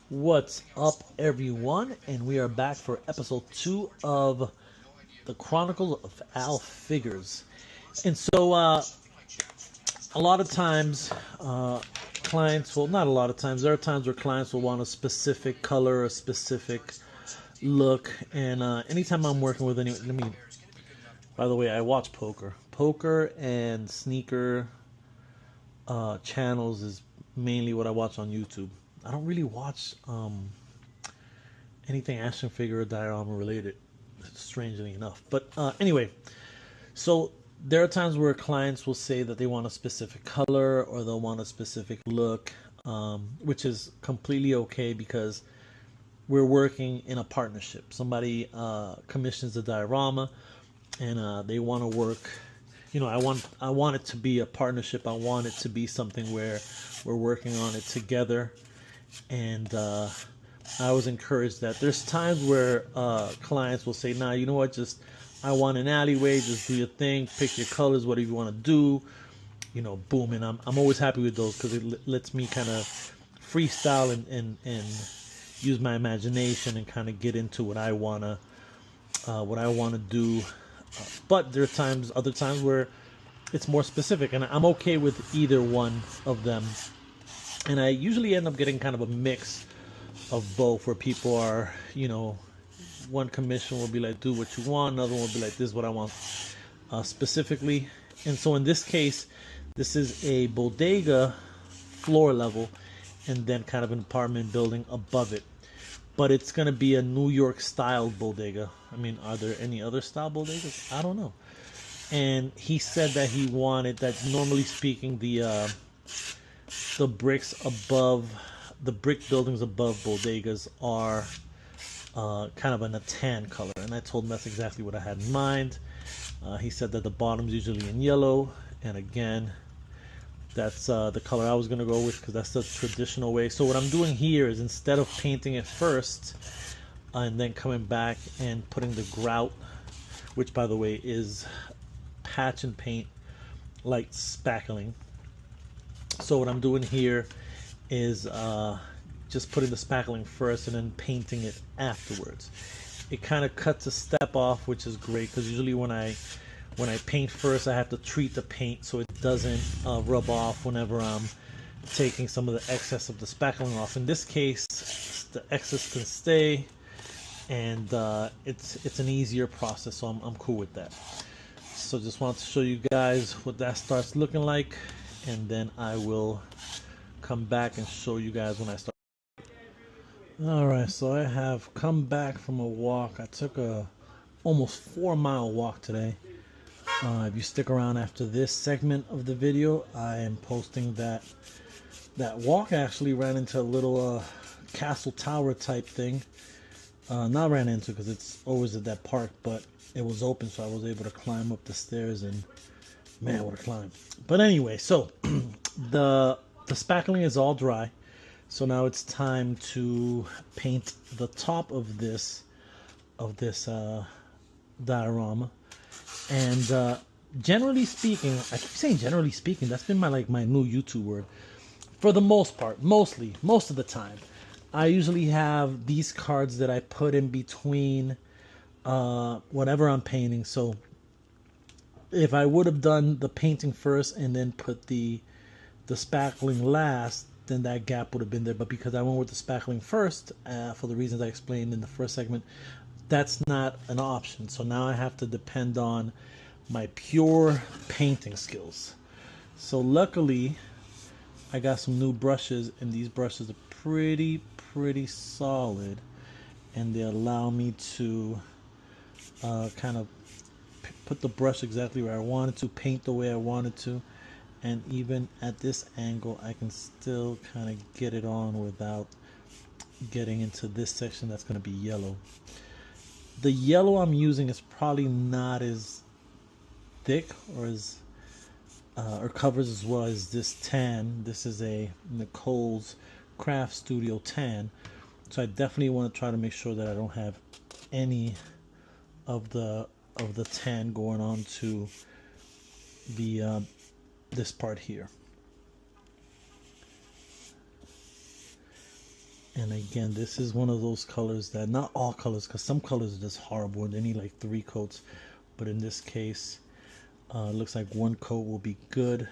What's up, everyone? And we are back for episode 2 of the Chronicles of Al Figures. And so, a lot of times, clients will, not a lot of times, there are times where clients will want a specific color, a specific look. And anytime I'm working with anyone, by the way, I watch poker. Poker and sneaker channels is mainly what I watch on YouTube. I don't really watch anything action figure or diorama related, strangely enough. But anyway, so there are times where clients will say that they want a specific color or they'll want a specific look, which is completely okay because we're working in a partnership. Somebody commissions a diorama and they want to work. You know, I want it to be a partnership. I want it to be something where we're working on it together. And I was encouraged that there's times where clients will say, nah, you know what, just I want an alleyway, just do your thing, pick your colors, whatever you want to do, you know, boom. And I'm always happy with those because it lets me kind of freestyle and use my imagination and kind of get into what I wanna do. But there are other times where it's more specific, and I'm okay with either one of them. And I usually end up getting kind of a mix of both, where people are, you know, one commission will be like, do what you want, another one will be like, this is what I want specifically. And so in this case, this is a bodega floor level and then kind of an apartment building above it. But it's going to be a New York style bodega. I mean, are there any other style bodegas? I don't know. And he said that he wanted that, normally speaking, the bricks above, the brick buildings above bodegas are kind of in a tan color, and I told him that's exactly what I had in mind. He said that the bottom's usually in yellow, and again, that's the color I was going to go with because that's the traditional way. So what I'm doing here is, instead of painting it first and then coming back and putting the grout, which by the way is patch and paint, like spackling. So what I'm doing here is just putting the spackling first and then painting it afterwards. It kind of cuts a step off, which is great because usually when I paint first, I have to treat the paint so it doesn't rub off whenever I'm taking some of the excess of the spackling off. In this case, the excess can stay, and it's an easier process, so I'm cool with that. So just wanted to show you guys what that starts looking like, and then I will come back and show you guys when I start. Alright, so I have come back from a walk. I took a almost 4-mile walk today. If you stick around after this segment of the video, I am posting that walk. I actually ran into a little castle tower type thing. Not ran into, because it's always at that park, but it was open, so I was able to climb up the stairs, and man, what a climb. But anyway, so the spackling is all dry, so now it's time to paint the top of this diorama. And generally speaking, I keep saying generally speaking, that's been my new YouTube word. For the most part, most of the time, I usually have these cards that I put in between whatever I'm painting. So if I would have done the painting first and then put the spackling last, then that gap would have been there. But because I went with the spackling first, for the reasons I explained in the first segment, that's not an option. So now I have to depend on my pure painting skills. So luckily, I got some new brushes, and these brushes are pretty solid, and they allow me to kind of put the brush exactly where I wanted to, paint the way I wanted to, and even at this angle I can still kind of get it on without getting into this section that's going to be yellow. The yellow I'm using is probably not as thick or as or covers as well as this tan. This is a Nicole's Craft Studio tan, so I definitely want to try to make sure that I don't have any of the tan going on to the this part here. And again, this is one of those colors that, not all colors, because some colors are just horrible and they need like 3 coats. But in this case, it looks like 1 coat will be good.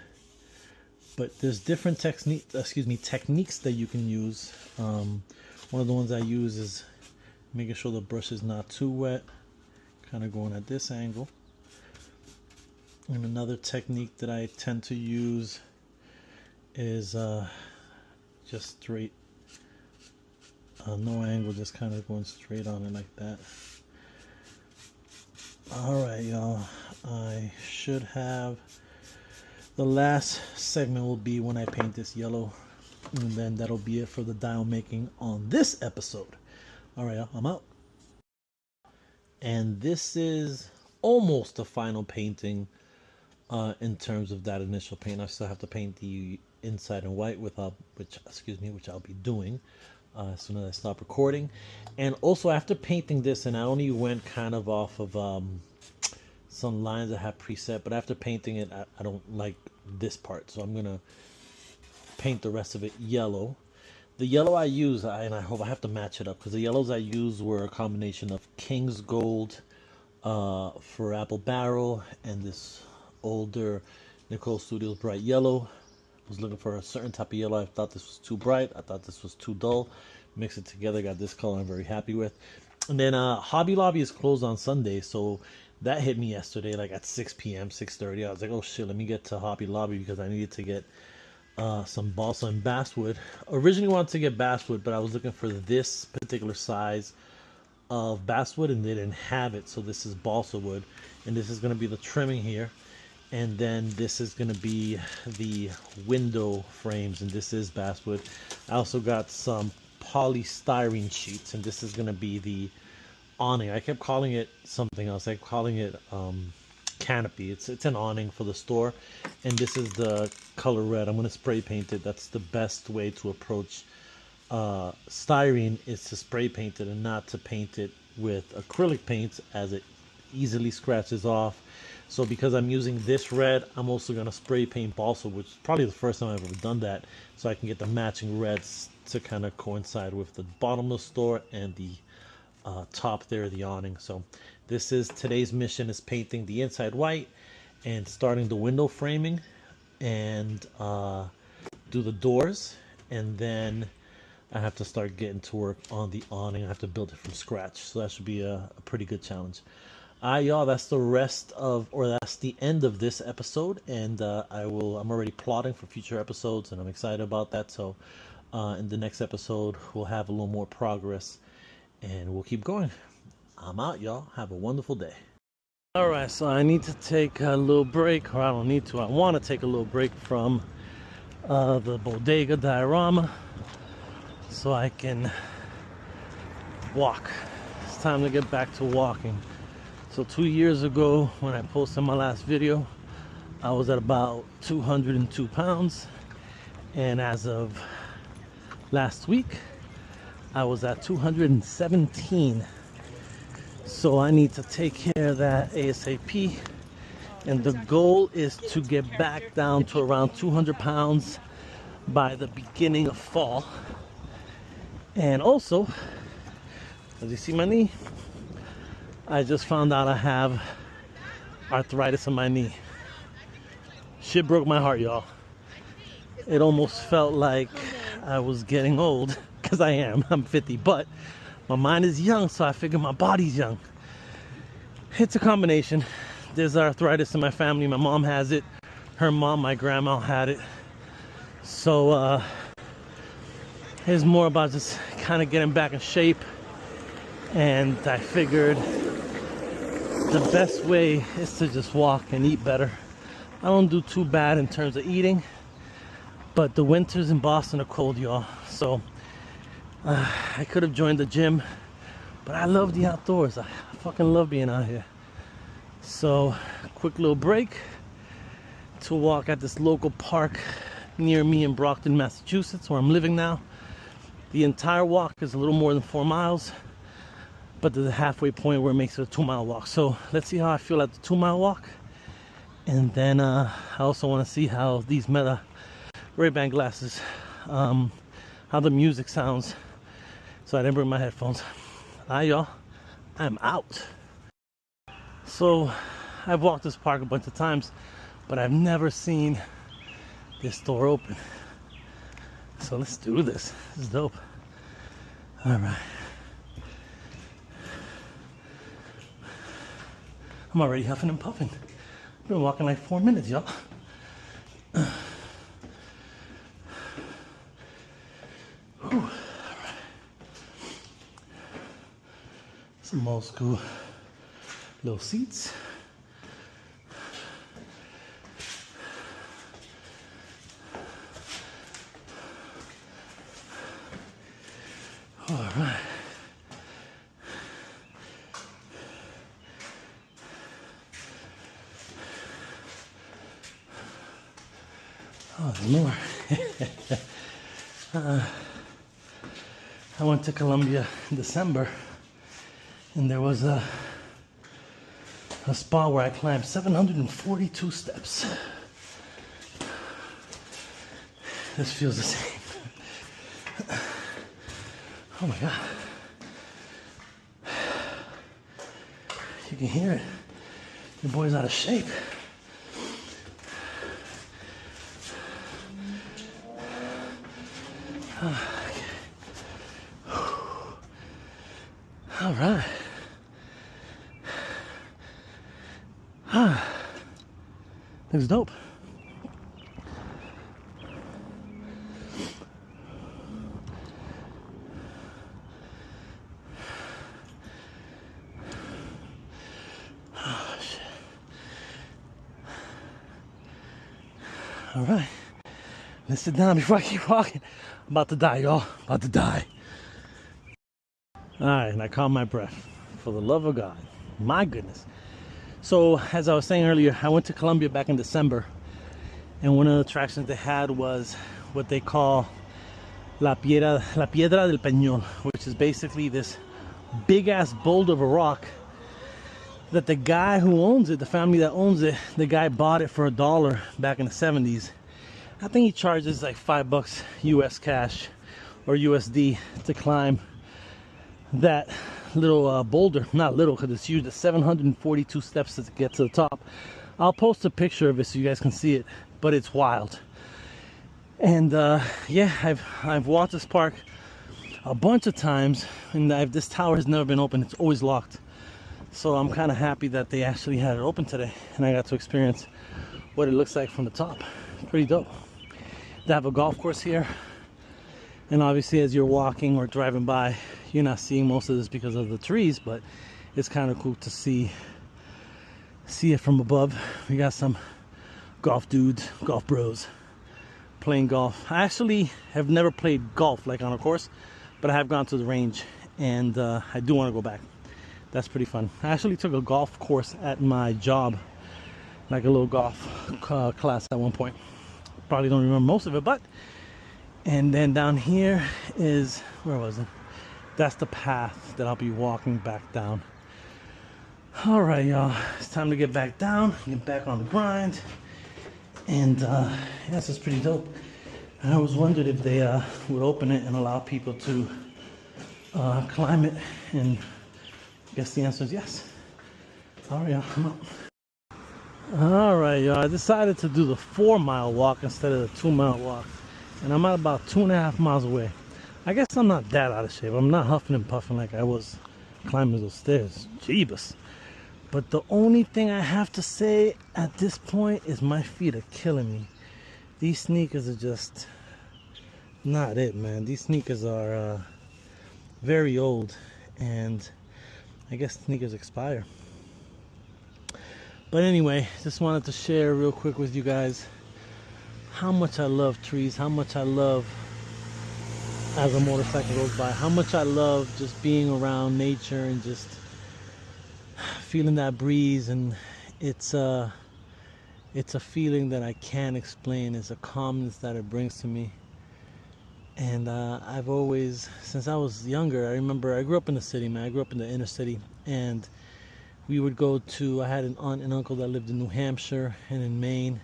But there's different techniques that you can use. One of the ones I use is making sure the brush is not too wet, kind of going at this angle. And another technique that I tend to use is just straight, no angle, just kind of going straight on it like that. Alright, y'all, I should have, the last segment will be when I paint this yellow, and then that'll be it for the dial making on this episode. Alright, y'all, I'm out. And this is almost the final painting in terms of that initial paint. I still have to paint the inside in white, which I'll be doing as soon as I stop recording. And also, after painting this, and I only went kind of off of some lines I have preset, but after painting it, I don't like this part, so I'm gonna paint the rest of it yellow. The yellow I use, and I hope I have to match it up, because the yellows I used were a combination of King's Gold for Apple Barrel and this older Nicole Studios bright yellow. I was looking for a certain type of yellow. I thought this was too bright. I thought this was too dull. Mix it together, got this color I'm very happy with. And then Hobby Lobby is closed on Sunday, so that hit me yesterday like at 6 p.m., 6:30. I was like, oh shit, let me get to Hobby Lobby because I needed to get some balsa and basswood. Originally wanted to get basswood, but I was looking for this particular size of basswood and they didn't have it, so this is balsa wood, and this is going to be the trimming here. And then this is going to be the window frames, and this is basswood. I also got some polystyrene sheets, and this is going to be the awning. I kept calling it something else. I kept calling it canopy. It's an awning for the store, and this is the color red. I'm going to spray paint it. That's the best way to approach styrene, is to spray paint it and not to paint it with acrylic paints, as it easily scratches off. So because I'm using this red, I'm also going to spray paint balsa, which is probably the first time I've ever done that, so I can get the matching reds to kind of coincide with the bottom of the store and the top there, the awning. So this is today's mission, is painting the inside white and starting the window framing and do the doors, and then I have to start getting to work on the awning. I have to build it from scratch, so that should be a pretty good challenge. Y'all, that's the rest of, or that's the end of this episode, and I'm already plotting for future episodes, and I'm excited about that. So in the next episode, we'll have a little more progress, and we'll keep going. I'm out, y'all. Have a wonderful day. All right, so I need to take a little break, or I don't need to. I want to take a little break from the Bodega diorama so I can walk. It's time to get back to walking. So 2 years ago, when I posted my last video, I was at about 202 pounds. And as of last week, I was at 217. So I need to take care of that ASAP. And the goal is to get back down to around 200 pounds by the beginning of fall. And also, as you see my knee, I just found out I have arthritis in my knee. Shit broke my heart, y'all. It almost felt like I was getting old, because I am. I'm 50, but my mind is young, so I figure my body's young. It's a combination. There's arthritis in my family. My mom has it. Her mom, my grandma, had it. So it's more about just kind of getting back in shape. And I figured the best way is to just walk and eat better. I don't do too bad in terms of eating, but the winters in Boston are cold, y'all. So I could have joined the gym, but I love the outdoors. I fucking love being out here. So quick little break to walk at this local park near me in Brockton, Massachusetts, where I'm living now. The entire walk is a little more than 4 miles, but there's a halfway point where it makes it a 2-mile walk. So let's see how I feel at the 2-mile walk. And then I also want to see how these Meta Ray-Ban glasses, how the music sounds so I didn't bring my headphones. Alright, y'all, I'm out. So I've walked this park a bunch of times, but I've never seen this store open. So let's do this. This is dope. All right. I'm already huffing and puffing. I've been walking like 4 minutes, y'all. Some old school little seats. All right. Oh, there's more. I went to Colombia in December, and there was a spot where I climbed 742 steps. This feels the same. Oh my God. You can hear it. Your boy's out of shape. Okay. All right. Looks dope. Oh, shit. All right. Let's sit down before I keep walking. I'm about to die, y'all. About to die. All right, and I caught my breath. For the love of God. My goodness. So, as I was saying earlier, I went to Colombia back in December, and one of the attractions they had was what they call La Piedra del Peñón, which is basically this big-ass boulder of a rock that the guy who owns it, the family that owns it, the guy bought it for $1 back in the 70s. I think he charges like $5 US cash or USD to climb that little boulder. Not little, because it's huge. It's 742 steps to get to the top. I'll post a picture of it so you guys can see it, but it's wild. And yeah, I've walked this park a bunch of times, and this tower has never been open. It's always locked. So I'm kind of happy that they actually had it open today, and I got to experience what it looks like from the top. Pretty dope. They have a golf course here, and obviously as you're walking or driving by, you're not seeing most of this because of the trees, but it's kind of cool to see it from above. We got some golf dudes, golf bros playing golf. I actually have never played golf like on a course, but I have gone to the range, and I do want to go back. That's pretty fun. I actually took a golf course at my job, like a little golf class at one point. Probably don't remember most of it, but and then down here is, where was it? That's the path that I'll be walking back down. All right, y'all, it's time to get back down, get back on the grind. And yeah, this is pretty dope. I always wondered if they would open it and allow people to climb it, and I guess the answer is yes. All right, y'all, come on. All right, y'all, I decided to do the 4-mile walk instead of the 2-mile walk, and I'm at about 2.5 miles away. I guess I'm not that out of shape. I'm not huffing and puffing like I was climbing those stairs. Jeebus. But the only thing I have to say at this point is my feet are killing me. These sneakers are just not it, man. These sneakers are very old, and I guess sneakers expire. But anyway, just wanted to share real quick with you guys how much I love trees, how much I love, as a motorcycle goes by, how much I love just being around nature and just feeling that breeze. And it's a feeling that I can't explain. It's a calmness that it brings to me. And I've always, since I was younger, I remember I grew up in the city, man. I grew up in the inner city, and we would go to, I had an aunt and uncle that lived in New Hampshire and in Maine,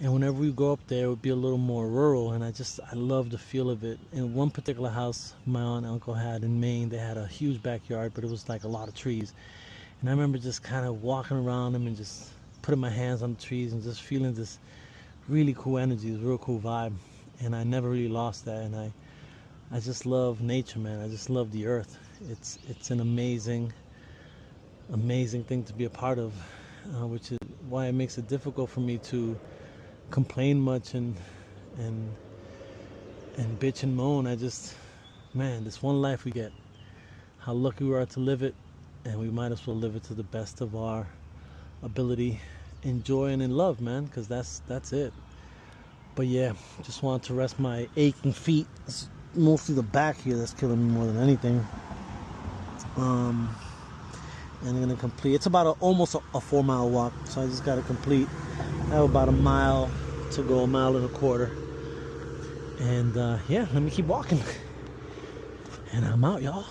And whenever we go up there, it would be a little more rural, and I love the feel of it. In one particular house my aunt and uncle had in Maine, they had a huge backyard, but it was like a lot of trees. And I remember just kind of walking around them and just putting my hands on the trees and just feeling this really cool energy, this real cool vibe. And I never really lost that. And I just love nature, man. I just love the earth. It's an amazing thing to be a part of, which is why it makes it difficult for me to complain much and bitch and moan. Man, this one life we get. How lucky we are to live it, and we might as well live it to the best of our ability, enjoy and in love, man, because that's it. But yeah, just wanted to rest my aching feet. It's mostly the back here that's killing me more than anything. And I'm gonna complete. It's about almost a 4-mile walk, so I just gotta complete. I have about a mile to go, a mile and a quarter. And yeah, let me keep walking. And I'm out, y'all.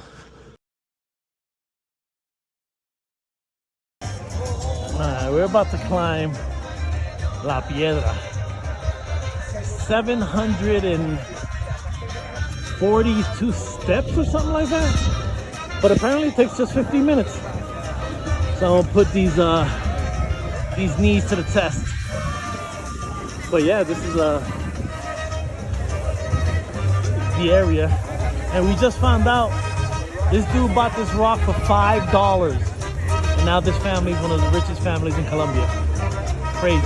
Alright, we're about to climb La Piedra. 742 steps or something like that. But apparently it takes just 15 minutes. So I'm gonna put these knees to the test. But yeah, this is the area. And we just found out this dude bought this rock for $5. And now this family is one of the richest families in Colombia. Crazy.